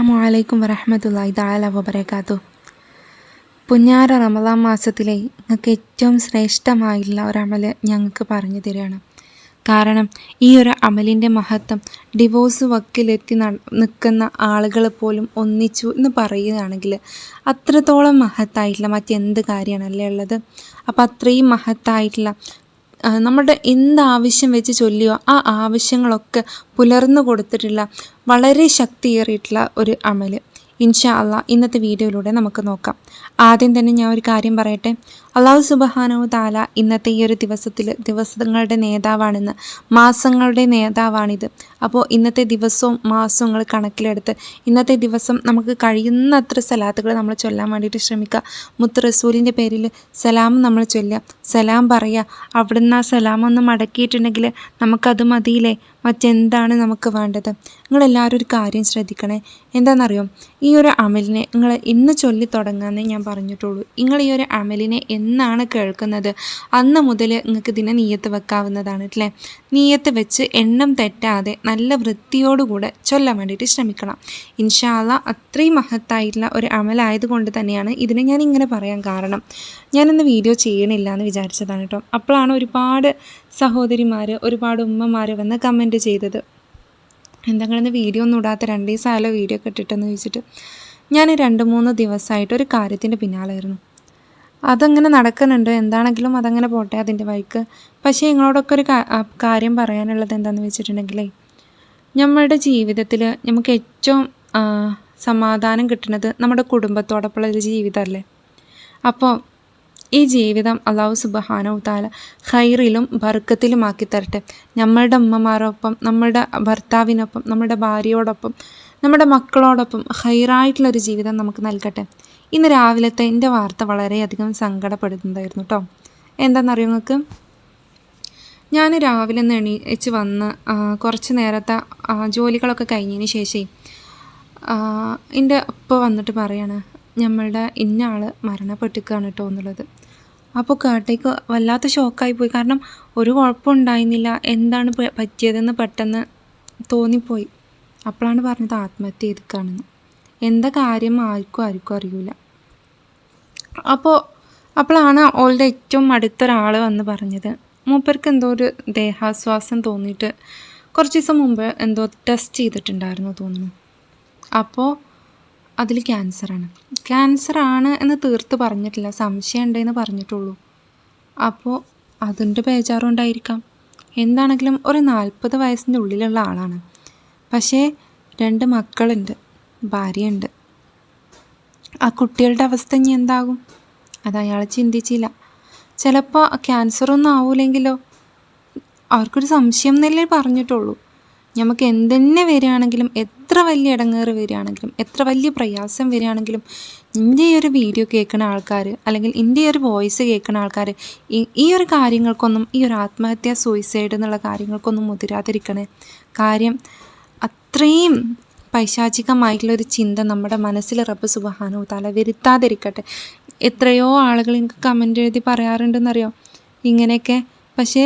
അസ്സലാമു അലൈക്കും വറഹ്മത്തുള്ളാഹി തആല വബറകാതുഹു. പുന്നാര റമദാൻ മാസത്തിലെ നിങ്ങൾക്ക് ഏറ്റവും ശ്രേഷ്ഠമായിട്ടുള്ള ഒരമല് ഞങ്ങൾക്ക് പറഞ്ഞു തരികയാണ്. കാരണം ഈ ഒരു അമലിൻ്റെ മഹത്വം ഡിവോഴ്സ് വക്കിലെത്തി നിൽക്കുന്ന ആളുകൾ പോലും ഒന്നിച്ചു എന്ന് പറയുകയാണെങ്കിൽ അത്രത്തോളം മഹത്തായിട്ടുള്ള മറ്റെന്ത് കാര്യമാണല്ലേ ഉള്ളത്. അപ്പോൾ അത്രയും മഹത്തായിട്ടുള്ള നമ്മുടെ എന്താവശ്യം വെച്ച് ചൊല്ലിയോ ആ ആവശ്യങ്ങളൊക്കെ പുലർന്നു കൊടുത്തിട്ടുള്ള വളരെ ശക്തിയേറിയിട്ടുള്ള ഒരു അമൽ ഇൻഷാ അള്ളാഹ് ഇന്നത്തെ വീഡിയോയിലൂടെ നമുക്ക് നോക്കാം. ആദ്യം തന്നെ ഞാൻ ഒരു കാര്യം പറയട്ടെ. അള്ളാഹു സുബ്ഹാനഹു തആല ഇന്നത്തെ ഈ ഒരു ദിവസങ്ങളുടെ നേതാവാണെന്ന്, മാസങ്ങളുടെ നേതാവാണിത്. അപ്പോൾ ഇന്നത്തെ ദിവസവും മാസവും നിങ്ങൾ കണക്കിലെടുത്ത് ഇന്നത്തെ ദിവസം നമുക്ക് കഴിയുന്നത്ര സലാത്തുകൾ നമ്മൾ ചൊല്ലാൻ വേണ്ടിയിട്ട് ശ്രമിക്കുക. മുത്ത് റസൂലിൻ്റെ പേരിൽ സലാം നമ്മൾ ചൊല്ലുക, സലാം പറയുക. അവിടുന്ന് ആ സലാം ഒന്ന് മടക്കിയിട്ടുണ്ടെങ്കിൽ നമുക്കത് മതിയില്ലേ, മറ്റെന്താണ് നമുക്ക് വേണ്ടത്? നിങ്ങളെല്ലാവരും ഒരു കാര്യം ശ്രദ്ധിക്കണേ. എന്താണെന്നറിയോ, ഈ ഒരു അമലിനെ നിങ്ങൾ ഇന്ന് ചൊല്ലി തുടങ്ങാമെന്നേ ഞാൻ പറഞ്ഞിട്ടുള്ളൂ. നിങ്ങൾ ഈ ഒരു അമലിനെ എന്നാണ് കേൾക്കുന്നത് അന്ന് മുതൽ നിങ്ങൾക്ക് ഇതിനെ നീയത്ത് വെക്കാവുന്നതാണ് അല്ലേ. നീയത്ത് വെച്ച് എണ്ണം തെറ്റാതെ നല്ല വൃത്തിയോടുകൂടെ ചൊല്ലാൻ വേണ്ടിയിട്ട് ശ്രമിക്കണം. ഇൻഷാ അല്ലാഹ് അത്രയും മഹത്തായിട്ടുള്ള ഒരു അമലായതുകൊണ്ട് തന്നെയാണ് ഇതിനെ ഞാൻ ഇങ്ങനെ പറയാൻ കാരണം. ഞാനിന്ന് വീഡിയോ ചെയ്യണില്ല എന്ന് വിചാരിച്ചതാണ് കേട്ടോ. അപ്പോഴാണ് ഒരുപാട് സഹോദരിമാർ, ഒരുപാട് ഉമ്മമാർ വന്ന് കമൻറ്റ് ചെയ്തത്, എന്തെങ്കിലും വീഡിയോ ഒന്നും ഇടാത്ത 2 ദിവസമായാലോ വീഡിയോ ഒക്കെ ഇട്ടിട്ടെന്ന് ചോദിച്ചിട്ട്. ഞാൻ 2-3 ദിവസമായിട്ട് ഒരു കാര്യത്തിൻ്റെ പിന്നാലായിരുന്നു. അതങ്ങനെ നടക്കുന്നുണ്ട്, എന്താണെങ്കിലും അതങ്ങനെ പോട്ടെ അതിൻ്റെ വഴിക്ക്. പക്ഷേ നിങ്ങളോടൊക്കെ ഒരു കാര്യം പറയാനുള്ളത് എന്താണെന്ന് വെച്ചിട്ടുണ്ടെങ്കിലേ, നമ്മളുടെ ജീവിതത്തിൽ നമുക്ക് ഏറ്റവും സമാധാനം കിട്ടുന്നത് നമ്മുടെ കുടുംബത്തോടൊപ്പമുള്ള ഒരു ജീവിതമല്ലേ. അപ്പോൾ ഈ ജീവിതം അല്ലാഹു സുബ്ഹാനഹു തആല ഖൈറിലും ബർക്കത്തിലും ആക്കി തരട്ടെ. നമ്മളുടെ ഉമ്മമാരോടൊപ്പം, നമ്മളുടെ ഭർത്താവിനൊപ്പം, നമ്മുടെ ഭാര്യയോടൊപ്പം, നമ്മുടെ മക്കളോടൊപ്പം ഖൈറായിട്ടുള്ളൊരു ജീവിതം നമുക്ക് നൽകട്ടെ. ഇന്ന് രാവിലത്തെ എൻ്റെ വാർത്ത വളരെയധികം സങ്കടപ്പെടുന്നതായിരുന്നു കേട്ടോ. എന്താണെന്നറിയോ നിങ്ങൾക്ക്, ഞാൻ രാവിലെ ഒന്ന് എണീച്ച് വന്ന് കുറച്ച് നേരത്തെ ജോലികളൊക്കെ കഴിഞ്ഞതിന് ശേഷം എൻ്റെ ഉപ്പ വന്നിട്ട് പറയാണ്, നമ്മളുടെ ഇന്ന ആൾ മരണപ്പെട്ടിരിക്കുകയാണ് കേട്ടോ എന്നുള്ളത്. അപ്പോൾ കേട്ടേക്ക് വല്ലാത്ത ഷോക്കായി പോയി. കാരണം ഒരു കുഴപ്പമുണ്ടായിരുന്നില്ല, എന്താണ് പറ്റിയതെന്ന് പെട്ടെന്ന് തോന്നിപ്പോയി. അപ്പോഴാണ് പറഞ്ഞത് ആത്മഹത്യ ചെയ്തിരിക്കുകയാണെന്ന്. എന്താ കാര്യം ആർക്കും അറിയില്ല. അപ്പോഴാണ് അവളുടെ ഏറ്റവും അടുത്തൊരാൾ വന്ന് പറഞ്ഞത്, മൂപ്പർക്ക് എന്തോ ഒരു ദേഹാസ്വാസം തോന്നിയിട്ട് കുറച്ച് ദിവസം മുമ്പ് എന്തോ ടെസ്റ്റ് ചെയ്തിട്ടുണ്ടായിരുന്നു തോന്നുന്നു. അപ്പോൾ അതിൽ ക്യാൻസറാണ് എന്ന് തീർത്ത് പറഞ്ഞിട്ടില്ല, സംശയം ഉണ്ടെന്ന് പറഞ്ഞിട്ടുള്ളൂ. അപ്പോൾ അതിൻ്റെ ബേജാറുണ്ടായിരിക്കാം. എന്താണെങ്കിലും ഒരു 40 വയസ്സിൻ്റെ ഉള്ളിലുള്ള ആളാണ്. പക്ഷേ 2 മക്കളുണ്ട്, ഭാര്യയുണ്ട്. ആ കുട്ടികളുടെ അവസ്ഥ ഇനി എന്താകും അത് അയാൾ ചിന്തിച്ചില്ല. ചിലപ്പോൾ ക്യാൻസറൊന്നും ആവൂലെങ്കിലോ, അവർക്കൊരു സംശയം എന്നല്ലേ പറഞ്ഞിട്ടുള്ളൂ. നമുക്ക് എന്തെന്നെ വരികയാണെങ്കിലും, എത്ര വലിയ ഇടങ്ങേറ് വരികയാണെങ്കിലും, എത്ര വലിയ പ്രയാസം വരികയാണെങ്കിലും, എൻ്റെ ഈ ഒരു വീഡിയോ കേൾക്കുന്ന ആൾക്കാർ, അല്ലെങ്കിൽ എൻ്റെ ഈ ഒരു വോയിസ് കേൾക്കുന്ന ആൾക്കാർ ഈ ഒരു കാര്യങ്ങൾക്കൊന്നും, ഈ ഒരു ആത്മഹത്യ, സൂയിസൈഡ് എന്നുള്ള കാര്യങ്ങൾക്കൊന്നും മുതിരാതിരിക്കണേ. കാര്യം അത്രയും പൈശാചികമായിട്ടുള്ളൊരു ചിന്ത നമ്മുടെ മനസ്സിൽ റബ്ബ് സുബ്ഹാനഹു തആല വരുത്താതിരിക്കട്ടെ. എത്രയോ ആളുകൾ എനിക്ക് കമൻ്റ് എഴുതി പറയാറുണ്ടെന്നറിയോ ഇങ്ങനെയൊക്കെ. പക്ഷേ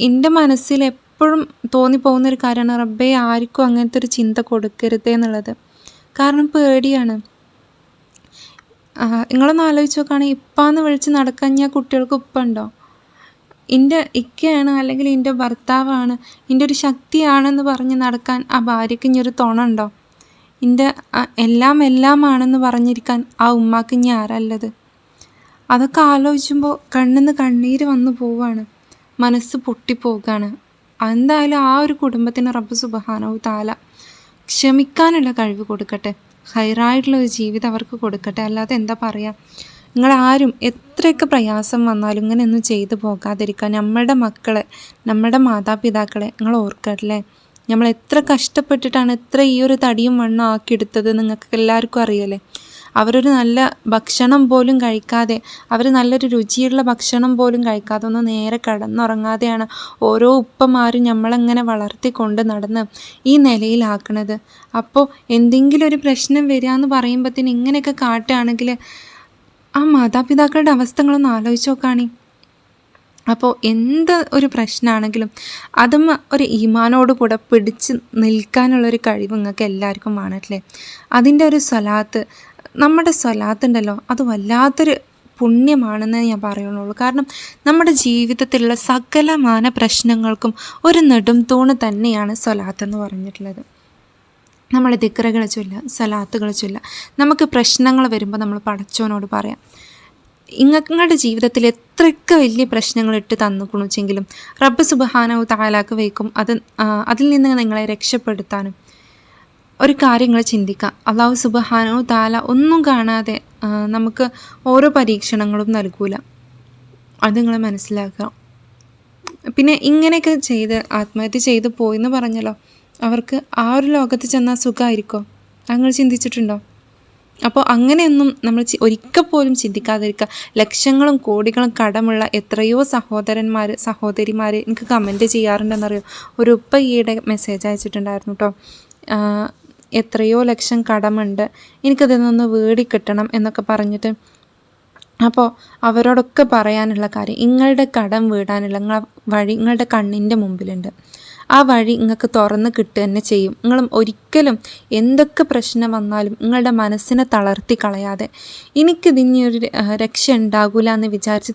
എൻ്റെ മനസ്സിൽ എപ്പോഴും തോന്നിപ്പോകുന്നൊരു കാര്യമാണ്, റബ്ബേ ആർക്കും അങ്ങനത്തെ ഒരു ചിന്ത കൊടുക്കരുതേ എന്നുള്ളത്. കാരണം പേടിയാണ്. നിങ്ങളൊന്ന് ആലോചിച്ച് നോക്കുകയാണെങ്കിൽ, ഇപ്പാന്ന് വിളിച്ച് നടക്കാൻ ഞാൻ കുട്ടികൾക്ക് ഉപ്പുണ്ടോ? എൻ്റെ ഇക്കയാണ് അല്ലെങ്കിൽ എൻ്റെ ഭർത്താവാണ്, എൻ്റെ ഒരു ശക്തിയാണെന്ന് പറഞ്ഞ് നടക്കാൻ ആ ഭാര്യയ്ക്ക് ഇനി ഒരു തുണ ഉണ്ടോ? എൻ്റെ എല്ലാമാണെന്ന് പറഞ്ഞിരിക്കാൻ ആ ഉമ്മാക്ക് ഇനി ആരല്ലത്? അതൊക്കെ ആലോചിക്കുമ്പോൾ കണ്ണിന്ന് കണ്ണീര് വന്നു പോവുകയാണ്, മനസ്സ് പൊട്ടിപ്പോവുകയാണ്. എന്തായാലും ആ ഒരു കുടുംബത്തിന് റബ്ബ് സുബ്ഹാനഹു തആല ക്ഷമിക്കാനുള്ള കഴിവ് കൊടുക്കട്ടെ, ഹൈറായിട്ടുള്ള ഒരു ജീവിതം അവർക്ക് കൊടുക്കട്ടെ. അല്ലാതെ എന്താ പറയുക, നിങ്ങളാരും എത്രയൊക്കെ പ്രയാസം വന്നാലും ഇങ്ങനെയൊന്നും ചെയ്തു പോകാതിരിക്കുക. നമ്മളുടെ മക്കളെ, നമ്മുടെ മാതാപിതാക്കളെ നിങ്ങൾ ഓർക്കല്ലേ. നമ്മൾ എത്ര കഷ്ടപ്പെട്ടിട്ടാണ് എത്ര ഈ ഒരു തടിയും വണ്ണം ആക്കിയെടുത്തത് നിങ്ങൾക്ക് എല്ലാവർക്കും അറിയല്ലേ. അവരൊരു നല്ല ഭക്ഷണം പോലും കഴിക്കാതെ, അവർ നല്ലൊരു രുചിയുള്ള ഭക്ഷണം പോലും കഴിക്കാതെ, ഒന്ന് നേരെ കിടന്നുറങ്ങാതെയാണ് ഓരോ ഉപ്പമാരും നമ്മളെങ്ങനെ വളർത്തിക്കൊണ്ട് നടന്ന് ഈ നിലയിലാക്കണത്. അപ്പോൾ എന്തെങ്കിലും ഒരു പ്രശ്നം വരിക എന്ന് പറയുമ്പോഴത്തേന് ഇങ്ങനെയൊക്കെ കാട്ടുകയാണെങ്കിൽ ആ മാതാപിതാക്കളുടെ അവസ്ഥകളൊന്ന് ആലോചിച്ച് നോക്കുകയാണെങ്കിൽ അപ്പോൾ എന്ത് ഒരു പ്രശ്നമാണെങ്കിലും അതും ഒരു ഈമാനോട് കൂടെ പിടിച്ച് നിൽക്കാനുള്ളൊരു കഴിവ് നിങ്ങൾക്ക് എല്ലാവർക്കും വേണമല്ലേ. അതിൻ്റെ ഒരു സ്വലാത്ത്, നമ്മുടെ സ്വലാത്ത് ഉണ്ടല്ലോ, അത് വല്ലാത്തൊരു പുണ്യമാണെന്ന് ഞാൻ പറയുന്നുള്ളൂ. കാരണം നമ്മുടെ ജീവിതത്തിലുള്ള സകലമാന പ്രശ്നങ്ങൾക്കും ഒരു നെടും തൂണ് തന്നെയാണ് സ്വലാത്ത് എന്ന് പറഞ്ഞിട്ടുള്ളത്. നമ്മൾ ദിക്റുകൾ ചൊല്ലുക, സ്വലാത്തുകൾ ചൊല്ലുക. നമുക്ക് പ്രശ്നങ്ങൾ വരുമ്പോൾ നമ്മൾ പടച്ചോനോട് പറയാം, നിങ്ങളുടെ ജീവിതത്തിൽ എത്രയൊക്കെ വലിയ പ്രശ്നങ്ങൾ ഇട്ട് തന്നുകുണിച്ചെങ്കിലും റബ്ബ് സുബ്ഹാനഹു തആലാക്ക് വയ്ക്കും അതിൽ നിന്ന് നിങ്ങളെ രക്ഷപ്പെടുത്താനും. ഒരു കാര്യങ്ങൾ ചിന്തിക്കാം, അല്ലാഹു സുബ്ഹാനഹു തആല ഒന്നും കാണാതെ നമുക്ക് ഓരോ പരീക്ഷണങ്ങളും നൽകൂല, അത് നിങ്ങൾ മനസ്സിലാക്കുക. പിന്നെ ഇങ്ങനെയൊക്കെ ചെയ്ത് ആത്മഹത്യ ചെയ്ത് പോയെന്ന് പറഞ്ഞല്ലോ, അവർക്ക് ആ ഒരു ലോകത്ത് ചെന്നാൽ സുഖമായിരിക്കോ? നിങ്ങൾ ചിന്തിച്ചിട്ടുണ്ടോ? അപ്പോൾ അങ്ങനെയൊന്നും നമ്മൾ ഒരിക്കൽ പോലും ചിന്തിക്കാതിരിക്കുക. ലക്ഷങ്ങളും കോടികളും കടമുള്ള എത്രയോ സഹോദരിമാർ എനിക്ക് കമൻറ്റ് ചെയ്യാറുണ്ടെന്നറിയോ. ഒരു ഉപ്പ ഈയിടെ മെസ്സേജ് അയച്ചിട്ടുണ്ടായിരുന്നു കേട്ടോ, എത്രയോ ലക്ഷം കടമുണ്ട്, എനിക്കതിൽ നിന്ന് വീടി കിട്ടണം എന്നൊക്കെ പറഞ്ഞിട്ട്. അപ്പോൾ അവരോടൊക്കെ പറയാനുള്ള കാര്യം, നിങ്ങളുടെ കടം വീടാനുള്ള വഴി നിങ്ങളുടെ കണ്ണിൻ്റെ മുമ്പിലുണ്ട്. ആ വഴി നിങ്ങൾക്ക് തുറന്ന് കിട്ടുക തന്നെ ചെയ്യും. നിങ്ങൾ ഒരിക്കലും എന്തൊക്കെ പ്രശ്നം വന്നാലും നിങ്ങളുടെ മനസ്സിനെ തളർത്തി കളയാതെ, എനിക്കിതിനൊരു രക്ഷ ഉണ്ടാകില്ല എന്ന് വിചാരിച്ച്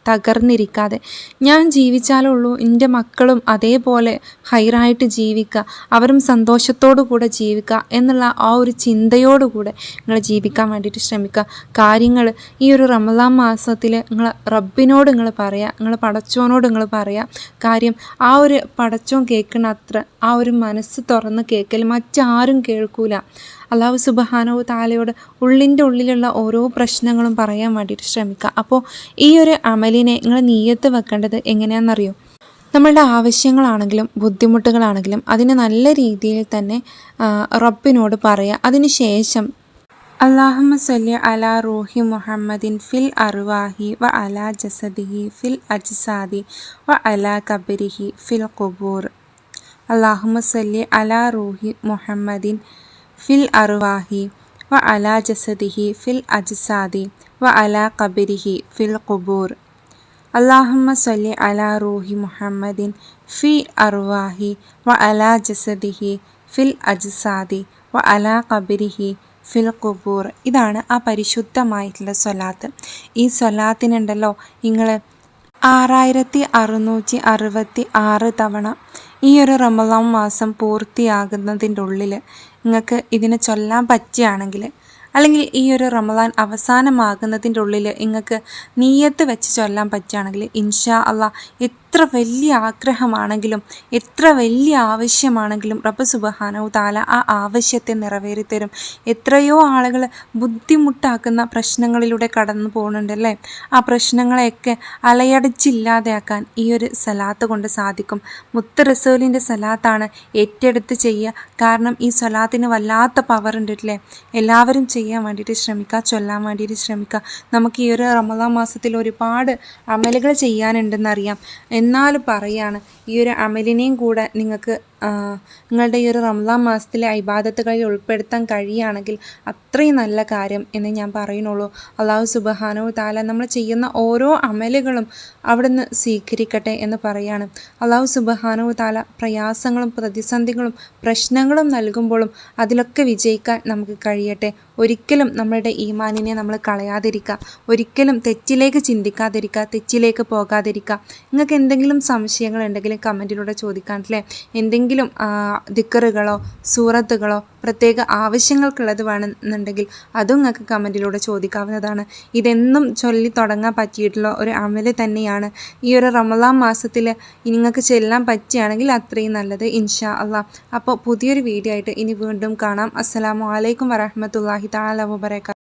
തകർന്നിരിക്കാതെ ഞാൻ ജീവിച്ചാലുള്ളൂ എൻ്റെ മക്കളും അതേപോലെ ഹൈറായിട്ട് ജീവിക്കുക, അവരും സന്തോഷത്തോടു കൂടെ ജീവിക്കുക എന്നുള്ള ആ ഒരു ചിന്തയോടുകൂടെ നിങ്ങൾ ജീവിക്കാൻ വേണ്ടിയിട്ട് ശ്രമിക്കുക. കാര്യങ്ങൾ ഈ ഒരു റമദാൻ മാസത്തിൽ നിങ്ങൾ റബ്ബിനോട് നിങ്ങൾ പറയുക, നിങ്ങൾ പടച്ചോനോട് നിങ്ങൾ പറയുക. കാര്യം ആ ഒരു പടച്ചോൻ കേൾക്കണ അത്ര ആ ഒരു മനസ്സ് തുറന്ന് കേൾക്കൽ മറ്റാരും കേൾക്കൂല. അല്ലാഹു സുബ്ഹാനഹു തആലയോട് ഉള്ളിൻ്റെ ഉള്ളിലുള്ള ഓരോ പ്രശ്നങ്ങളും പറയാൻ വേണ്ടിയിട്ട് ശ്രമിക്കുക. അപ്പോൾ ഈ ഒരു അമലിനെ നിങ്ങൾ നിയ്യത്ത് വെക്കേണ്ടത് എങ്ങനെയാണെന്നറിയോ? നമ്മളുടെ ആവശ്യങ്ങളാണെങ്കിലും ബുദ്ധിമുട്ടുകളാണെങ്കിലും അതിന് നല്ല രീതിയിൽ തന്നെ റബ്ബിനോട് പറയുക. അതിന് ശേഷം അല്ലാഹുമ്മ സ്വല്ലി അലാ റൂഹി മുഹമ്മദിൻ ഫിൽ അർവാഹി വ അലാ ജസദിഹി ഫിൽ അജ്സാദി വ അലാ ഖബരിഹി ഫിൽ ഖുബൂർ. അല്ലാഹുമ്മ സ്വല്ലി അലാ റൂഹി മുഹമ്മദിൻ ഫിൽ അർവാഹി വ അലാ ജസദിഹി ഫിൽ അജ്സാദി വ അലാ ഖബരിഹി ഫിൽ ഖുബൂർ. അല്ലാഹുമ്മ സ്വല്ലി അലാ റൂഹി മുഹമ്മദിൻ ഫി അർവാഹി വ അലാ ജസദിഹി ഫിൽ അജ്സാദി വ അലാ ഖബരിഹി ഫിൽ ഖുബൂർ. ഇതാണ് ആ പരിശുദ്ധമായിട്ടുള്ള സ്വലാത്ത്. ഈ സ്വലാത്തിനുണ്ടല്ലോ നിങ്ങൾ 6666 തവണ ഈ ഒരു റമളാൻ മാസം പൂർത്തിയാകുന്നതിൻ്റെ ഉള്ളിൽ നിങ്ങൾക്ക് ഇതിനെ ചൊല്ലാൻ പറ്റുകയാണെങ്കിൽ, അല്ലെങ്കിൽ ഈ ഒരു റമളാൻ അവസാനമാകുന്നതിൻ്റെ ഉള്ളിൽ നിങ്ങൾക്ക് നിയ്യത്ത് വെച്ച് ചൊല്ലാൻ പറ്റുകയാണെങ്കിൽ, ഇൻഷാ അള്ളാഹ് എത്ര വലിയ ആഗ്രഹമാണെങ്കിലും എത്ര വലിയ ആവശ്യമാണെങ്കിലും റബ്ബ് സുബ്ഹാനഹു തആല ആ ആവശ്യത്തെ നിറവേറിത്തരും. എത്രയോ ആളുകൾ ബുദ്ധിമുട്ടാക്കുന്ന പ്രശ്നങ്ങളിലൂടെ കടന്നു പോകുന്നുണ്ടല്ലേ, ആ പ്രശ്നങ്ങളെയൊക്കെ അലയടിച്ചില്ലാതെയാക്കാൻ ഈ ഒരു സലാത്ത് കൊണ്ട് സാധിക്കും. മുത്ത് റസൂലിൻ്റെ സലാത്താണ് ഏറ്റെടുത്ത് ചെയ്യുക. കാരണം ഈ സലാത്തിന് വല്ലാത്ത പവർ ഉണ്ടല്ലേ. എല്ലാവരും ചെയ്യാൻ വേണ്ടിയിട്ട് ശ്രമിക്കുക, ചൊല്ലാൻ വേണ്ടിയിട്ട് ശ്രമിക്കുക. നമുക്ക് ഈ ഒരു റമളാൻ മാസത്തിൽ ഒരുപാട് അമലുകൾ ചെയ്യാനുണ്ടെന്നറിയാം. എന്നാലും പറയാണ്, ഈ ഒരു അമലിനെയും കൂടെ നിങ്ങൾക്ക് നിങ്ങളുടെ ഈ ഒരു റമളാൻ മാസത്തിലെ ഇബാദത്തുകളിൽ ഉൾപ്പെടുത്താൻ കഴിയുകയാണെങ്കിൽ അത്രയും നല്ല കാര്യം എന്ന് ഞാൻ പറയുന്നുള്ളൂ. അല്ലാഹു സുബ്ഹാനഹു തആല നമ്മൾ ചെയ്യുന്ന ഓരോ അമലുകളും അവിടുന്ന് സ്വീകരിക്കട്ടെ എന്ന് പറയാണ്. അല്ലാഹു സുബ്ഹാനഹു തആല പ്രയാസങ്ങളും പ്രതിസന്ധികളും പ്രശ്നങ്ങളും നൽകുമ്പോഴും അതിലൊക്കെ വിജയിക്കാൻ നമുക്ക് കഴിയട്ടെ. ഒരിക്കലും നമ്മളുടെ ഈമാനിനെ നമ്മൾ കളയാതിരിക്കുക, ഒരിക്കലും തെറ്റിലേക്ക് ചിന്തിക്കാതിരിക്കുക, തെറ്റിലേക്ക് പോകാതിരിക്കുക. നിങ്ങൾക്ക് എന്തെങ്കിലും സംശയങ്ങളുണ്ടെങ്കിൽ കമൻറ്റിലൂടെ ചോദിക്കാണ്ടല്ലേ. എന്തെങ്കിലും ദിക്റുകളോ സൂറത്തുകളോ പ്രത്യേക ആവശ്യങ്ങൾക്കുള്ളത് വേണമെന്നുണ്ടെങ്കിൽ അതും നിങ്ങൾക്ക് കമൻറ്റിലൂടെ ചോദിക്കാവുന്നതാണ്. ഇതെന്നും ചൊല്ലി തുടങ്ങാൻ പറ്റിയിട്ടുള്ള ഒരു അമല് തന്നെയാണ്. ഈ ഒരു റമളാൻ മാസത്തിൽ നിങ്ങൾക്ക് ചെല്ലാൻ പറ്റുകയാണെങ്കിൽ അത്രയും നല്ലത്, ഇൻഷാ അള്ളാഹ്. അപ്പോൾ പുതിയൊരു വീഡിയോ ആയിട്ട് ഇനി വീണ്ടും കാണാം. അസ്സലാമു അലൈക്കും വറഹ്മത്തുള്ളാഹി തആല വബറകാതുഹു.